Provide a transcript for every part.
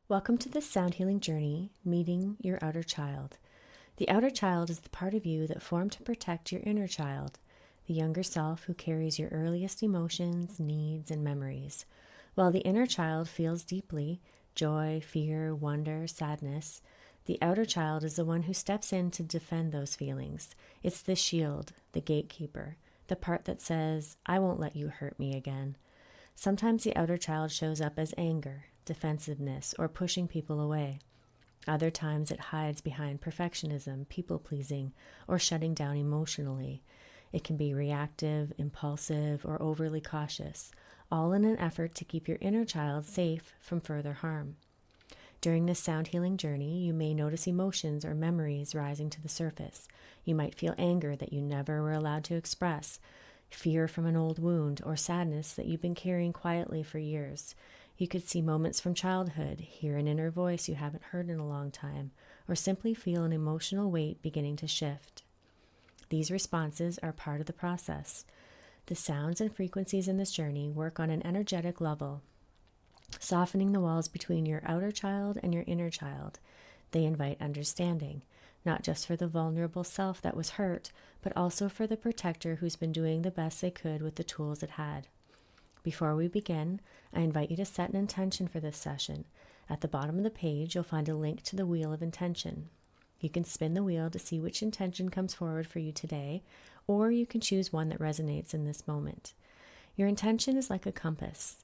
Welcome to this sound healing journey, meeting your outer child. The outer child is the part of you that formed to protect your inner child, the younger self who carries your earliest emotions, needs, and memories. While the inner child feels deeply joy, fear, wonder, sadness, the outer child is the one who steps in to defend those feelings. It's the shield, the gatekeeper, the part that says, I won't let you hurt me again. Sometimes the outer child shows up as anger, defensiveness, or pushing people away. Other times it hides behind perfectionism, people-pleasing, or shutting down emotionally. It can be reactive, impulsive, or overly cautious, all in an effort to keep your inner child safe from further harm. During this sound healing journey, you may notice emotions or memories rising to the surface. You might feel anger that you never were allowed to express, fear from an old wound, or sadness that you've been carrying quietly for years. You could see moments from childhood, hear an inner voice you haven't heard in a long time, or simply feel an emotional weight beginning to shift. These responses are part of the process. The sounds and frequencies in this journey work on an energetic level, softening the walls between your outer child and your inner child. They invite understanding, not just for the vulnerable self that was hurt, but also for the protector who's been doing the best they could with the tools it had. Before we begin, I invite you to set an intention for this session. At the bottom of the page, you'll find a link to the wheel of intention. You can spin the wheel to see which intention comes forward for you today, or you can choose one that resonates in this moment. Your intention is like a compass.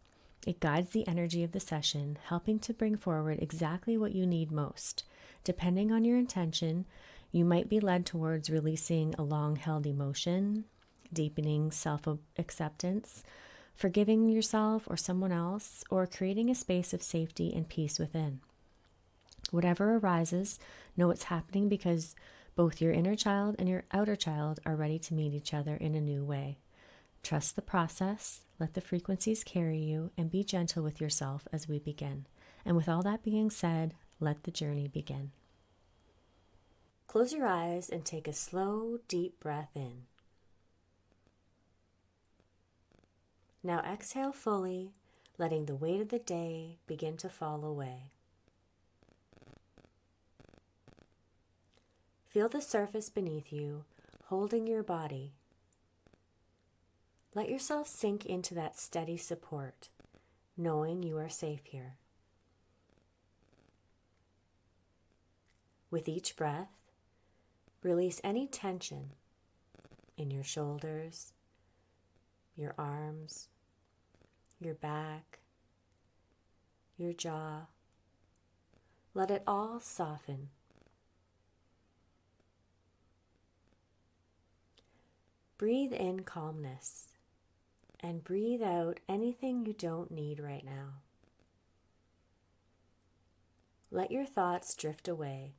It guides the energy of the session, helping to bring forward exactly what you need most. Depending on your intention, you might be led towards releasing a long-held emotion, deepening self-acceptance, forgiving yourself or someone else, or creating a space of safety and peace within. Whatever arises, know it's happening because both your inner child and your outer child are ready to meet each other in a new way. Trust the process, let the frequencies carry you, and be gentle with yourself as we begin. And with all that being said, let the journey begin. Close your eyes and take a slow, deep breath in. Now exhale fully, letting the weight of the day begin to fall away. Feel the surface beneath you, holding your body. Let yourself sink into that steady support, knowing you are safe here. With each breath, release any tension in your shoulders, your arms, your back, your jaw. Let it all soften. Breathe in calmness and breathe out anything you don't need right now. Let your thoughts drift away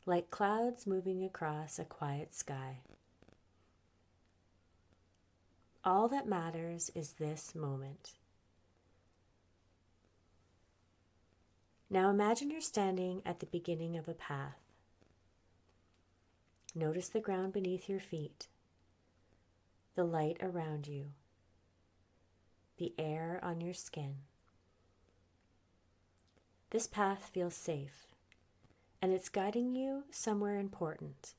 like clouds moving across a quiet sky. All that matters is this moment. Now imagine you're standing at the beginning of a path. Notice the ground beneath your feet, the light around you, the air on your skin. This path feels safe, and it's guiding you somewhere important.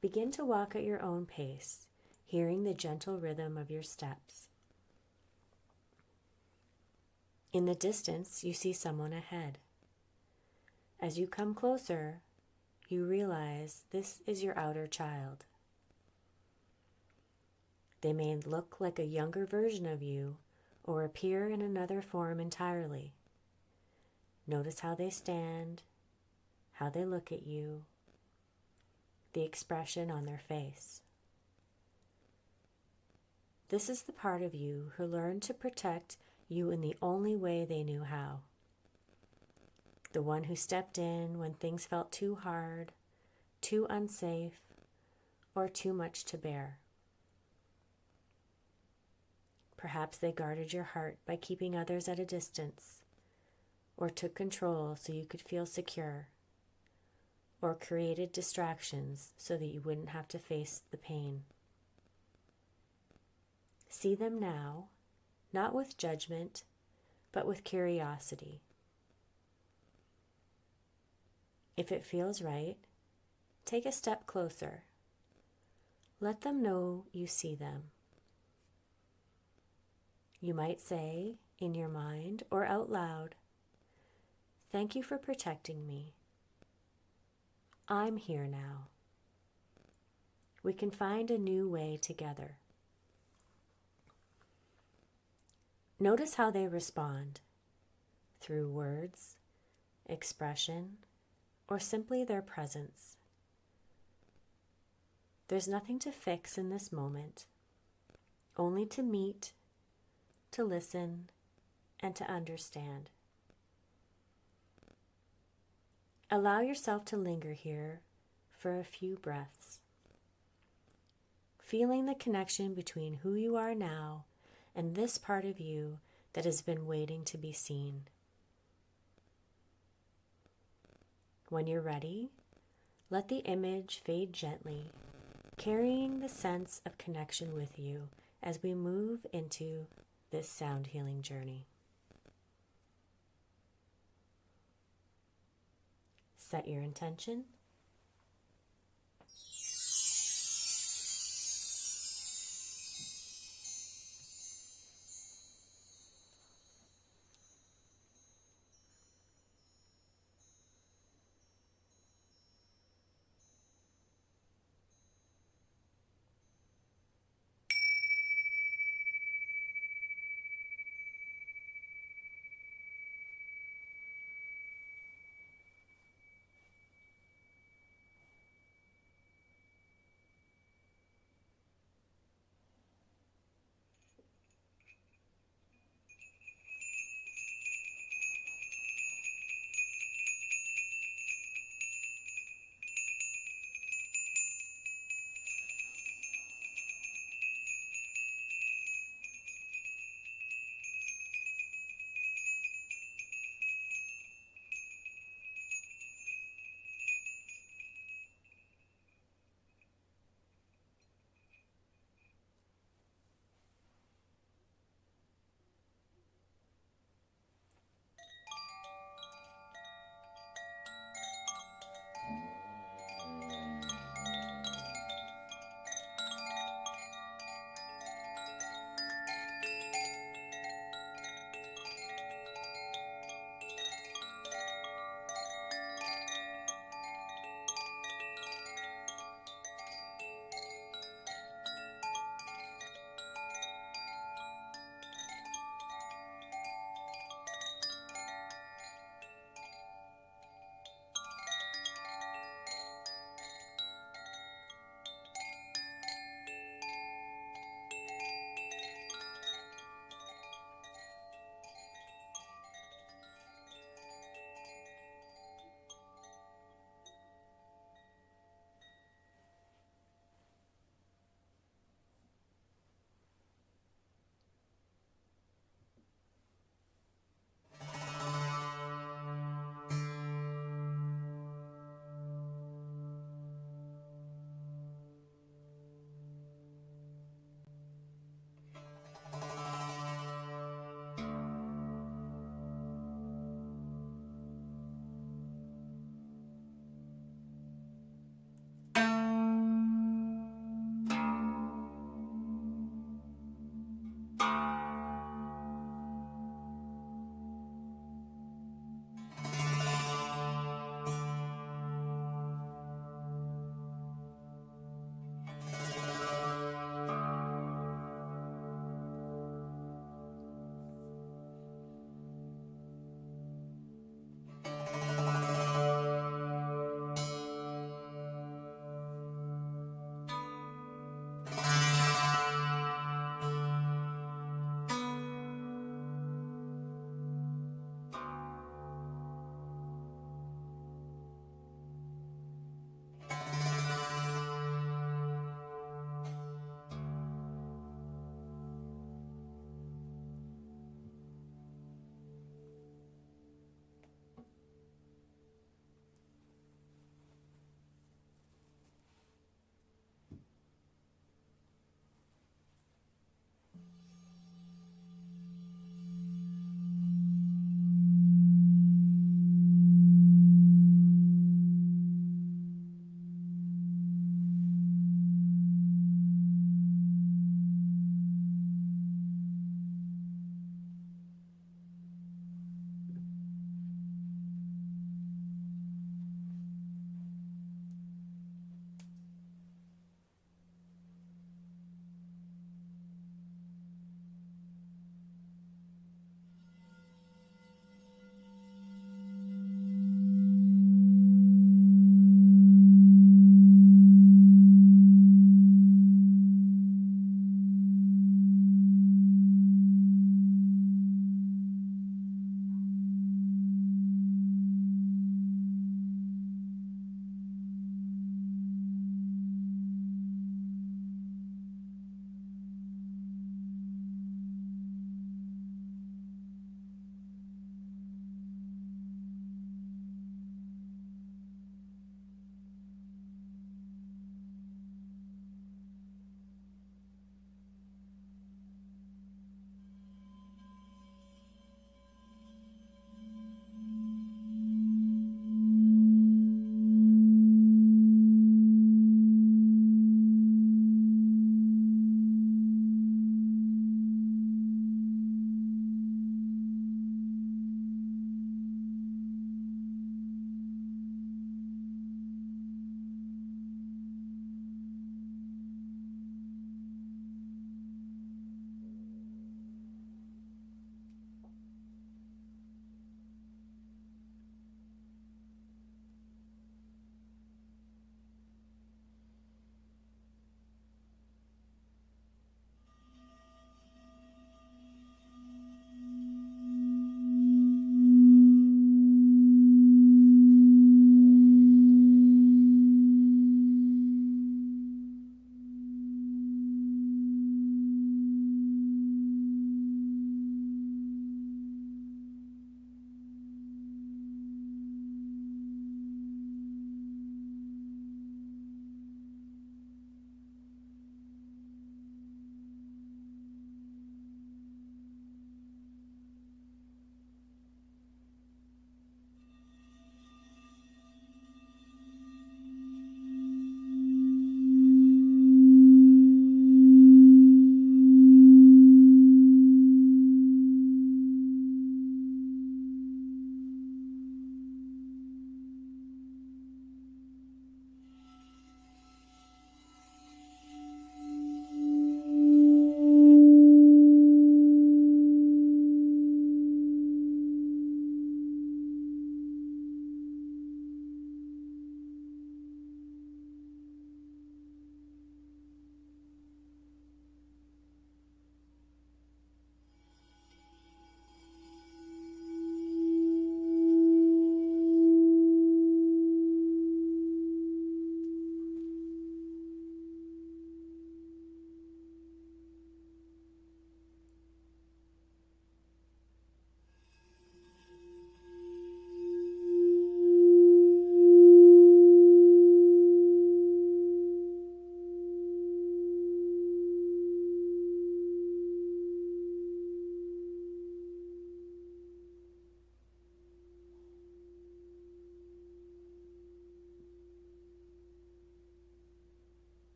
Begin to walk at your own pace, hearing the gentle rhythm of your steps. In the distance, you see someone ahead. As you come closer, you realize this is your outer child. They may look like a younger version of you or appear in another form entirely. Notice how they stand, how they look at you, the expression on their face. This is the part of you who learned to protect you in the only way they knew how. The one who stepped in when things felt too hard, too unsafe, or too much to bear. Perhaps they guarded your heart by keeping others at a distance, or took control so you could feel secure. or created distractions so that you wouldn't have to face the pain. See them now, not with judgment, but with curiosity. If it feels right, take a step closer. Let them know you see them. You might say, in your mind or out loud, "Thank you for protecting me. I'm here now." We can find a new way together. Notice how they respond, through words, expression, or simply their presence. There's nothing to fix in this moment, only to meet, to listen, and to understand. Allow yourself to linger here for a few breaths, feeling the connection between who you are now and this part of you that has been waiting to be seen. When you're ready, let the image fade gently, carrying the sense of connection with you as we move into this sound healing journey. Set your intention.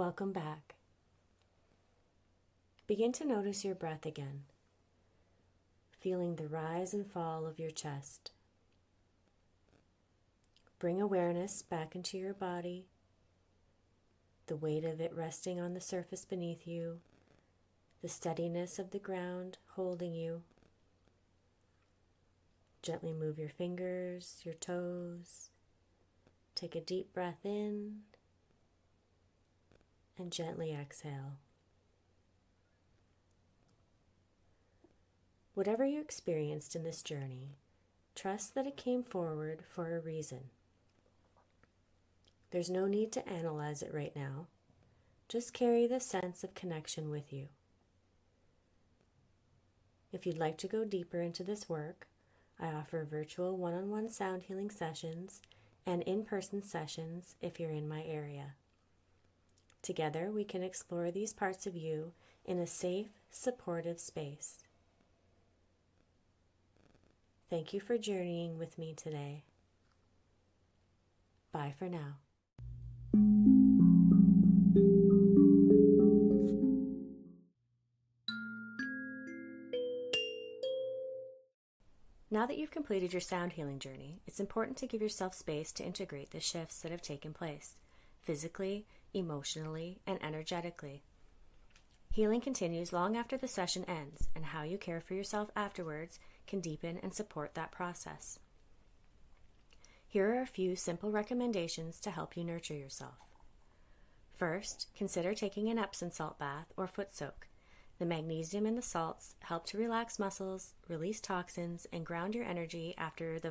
Welcome back. Begin to notice your breath again, feeling the rise and fall of your chest. Bring awareness back into your body, the weight of it resting on the surface beneath you, the steadiness of the ground holding you. Gently move your fingers, your toes. Take a deep breath in and gently exhale. Whatever you experienced in this journey, trust that it came forward for a reason. There's no need to analyze it right now. Just carry the sense of connection with you. If you'd like to go deeper into this work, I offer virtual one-on-one sound healing sessions and in-person sessions if you're in my area. Together, we can explore these parts of you in a safe, supportive space. Thank you for journeying with me today. Bye for now. Now that you've completed your sound healing journey, it's important to give yourself space to integrate the shifts that have taken place, physically, emotionally, and energetically. Healing continues long after the session ends, and how you care for yourself afterwards can deepen and support that process. Here are a few simple recommendations to help you nurture yourself. First, consider taking an Epsom salt bath or foot soak. The magnesium in the salts help to relax muscles, release toxins, and ground your energy after the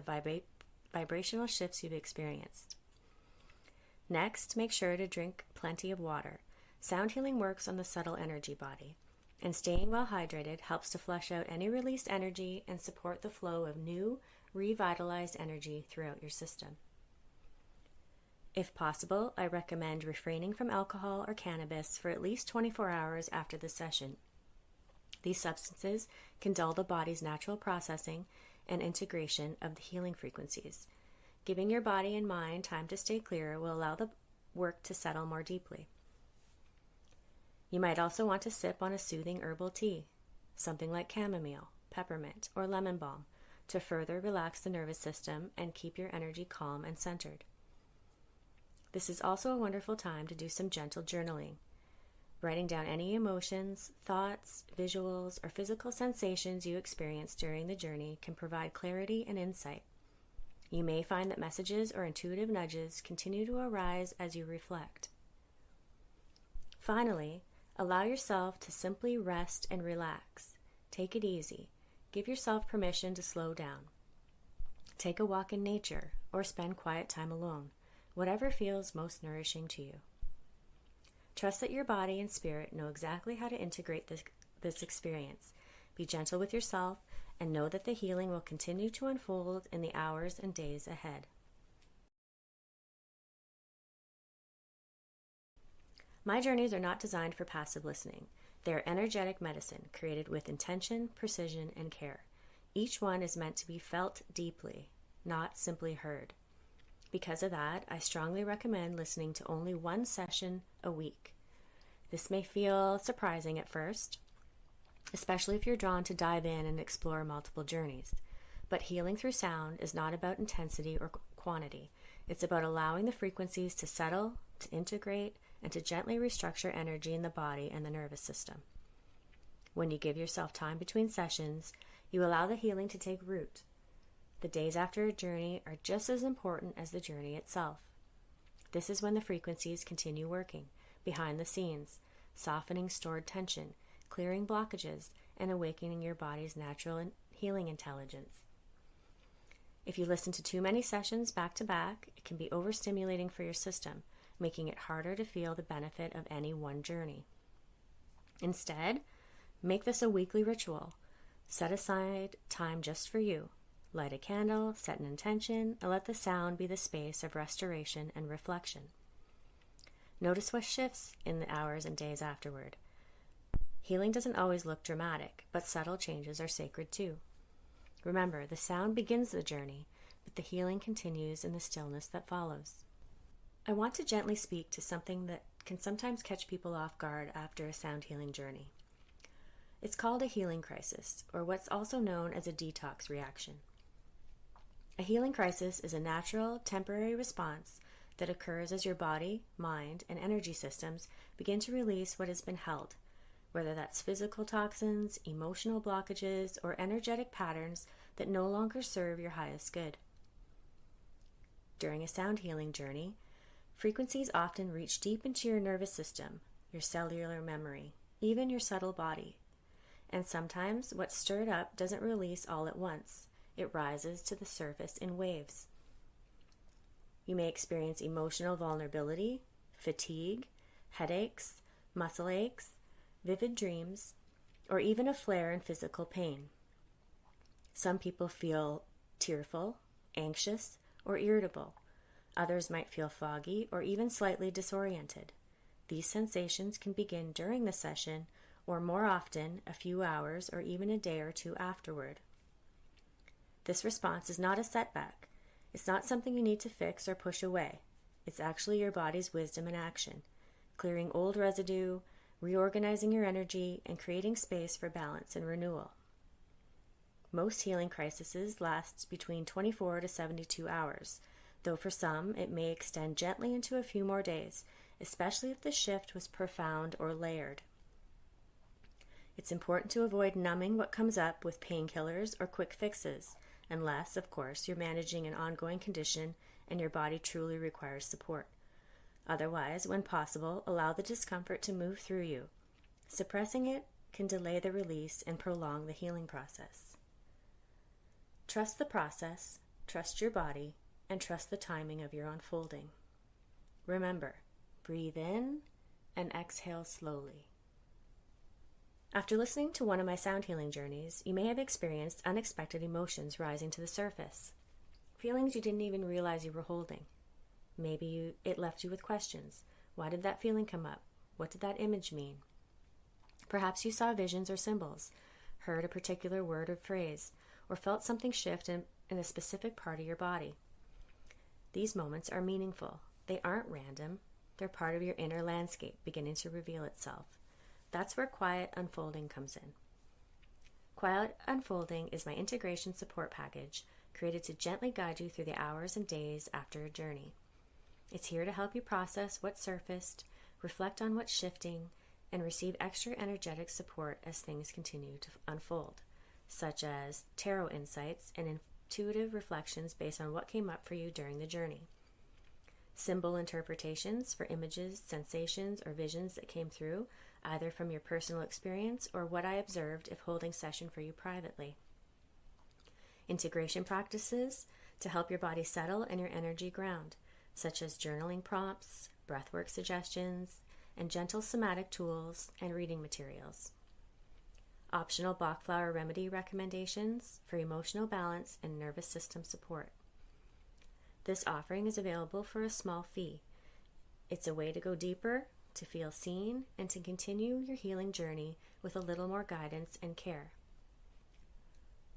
vibrational shifts you've experienced. Next, make sure to drink plenty of water. Sound healing works on the subtle energy body, and staying well hydrated helps to flush out any released energy and support the flow of new, revitalized energy throughout your system. If possible, I recommend refraining from alcohol or cannabis for at least 24 hours after the session. These substances can dull the body's natural processing and integration of the healing frequencies. Giving your body and mind time to stay clear will allow the work to settle more deeply. You might also want to sip on a soothing herbal tea, something like chamomile, peppermint, or lemon balm, to further relax the nervous system and keep your energy calm and centered. This is also a wonderful time to do some gentle journaling. Writing down any emotions, thoughts, visuals, or physical sensations you experience during the journey can provide clarity and insight. You may find that messages or intuitive nudges continue to arise as you reflect. Finally, allow yourself to simply rest and relax. Take it easy. Give yourself permission to slow down. Take a walk in nature or spend quiet time alone, whatever feels most nourishing to you. Trust that your body and spirit know exactly how to integrate this experience. Be gentle with yourself and know that the healing will continue to unfold in the hours and days ahead. My journeys are not designed for passive listening. They are energetic medicine created with intention, precision, and care. Each one is meant to be felt deeply, not simply heard. Because of that, I strongly recommend listening to only one session a week. This may feel surprising at first, especially if you're drawn to dive in and explore multiple journeys. But healing through sound is not about intensity or quantity. It's about allowing the frequencies to settle, to integrate, and to gently restructure energy in the body and the nervous system. When you give yourself time between sessions, you allow the healing to take root. The days after a journey are just as important as the journey itself. This is when the frequencies continue working, behind the scenes, softening stored tension, clearing blockages, and awakening your body's natural healing intelligence. If you listen to too many sessions back to back, it can be overstimulating for your system, making it harder to feel the benefit of any one journey. Instead, make this a weekly ritual. Set aside time just for you. Light a candle, set an intention, and let the sound be the space of restoration and reflection. Notice what shifts in the hours and days afterward. Healing doesn't always look dramatic, but subtle changes are sacred too. Remember, the sound begins the journey, but the healing continues in the stillness that follows. I want to gently speak to something that can sometimes catch people off guard after a sound healing journey. It's called a healing crisis, or what's also known as a detox reaction. A healing crisis is a natural, temporary response that occurs as your body, mind, and energy systems begin to release what has been held, whether that's physical toxins, emotional blockages, or energetic patterns that no longer serve your highest good. During a sound healing journey, frequencies often reach deep into your nervous system, your cellular memory, even your subtle body. And sometimes what's stirred up doesn't release all at once. It rises to the surface in waves. You may experience emotional vulnerability, fatigue, headaches, muscle aches, vivid dreams, or even a flare in physical pain. Some people feel tearful, anxious, or irritable. Others might feel foggy or even slightly disoriented. These sensations can begin during the session or more often a few hours or even a day or two afterward. This response is not a setback. It's not something you need to fix or push away. It's actually your body's wisdom in action, clearing old residue, reorganizing your energy, and creating space for balance and renewal. Most healing crises last between 24 to 72 hours, though for some it may extend gently into a few more days, especially if the shift was profound or layered. It's important to avoid numbing what comes up with painkillers or quick fixes, unless, of course, you're managing an ongoing condition and your body truly requires support. Otherwise, when possible, allow the discomfort to move through you. Suppressing it can delay the release and prolong the healing process. Trust the process, trust your body, and trust the timing of your unfolding. Remember, breathe in and exhale slowly. After listening to one of my sound healing journeys, you may have experienced unexpected emotions rising to the surface. Feelings you didn't even realize you were holding. Maybe it left you with questions. Why did that feeling come up? What did that image mean? Perhaps you saw visions or symbols, heard a particular word or phrase, or felt something shift in a specific part of your body. These moments are meaningful. They aren't random. They're part of your inner landscape beginning to reveal itself. That's where Quiet Unfolding comes in. Quiet Unfolding is my integration support package created to gently guide you through the hours and days after a journey. It's here to help you process what surfaced, reflect on what's shifting, and receive extra energetic support as things continue to unfold, such as tarot insights and intuitive reflections based on what came up for you during the journey. Symbol interpretations for images, sensations, or visions that came through, either from your personal experience or what I observed if holding session for you privately. Integration practices to help your body settle and your energy ground, such as journaling prompts, breathwork suggestions, and gentle somatic tools and reading materials. Optional Bach flower remedy recommendations for emotional balance and nervous system support. This offering is available for a small fee. It's a way to go deeper, to feel seen, and to continue your healing journey with a little more guidance and care.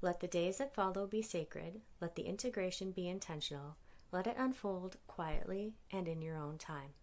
Let the days that follow be sacred. Let the integration be intentional. Let it unfold quietly and in your own time.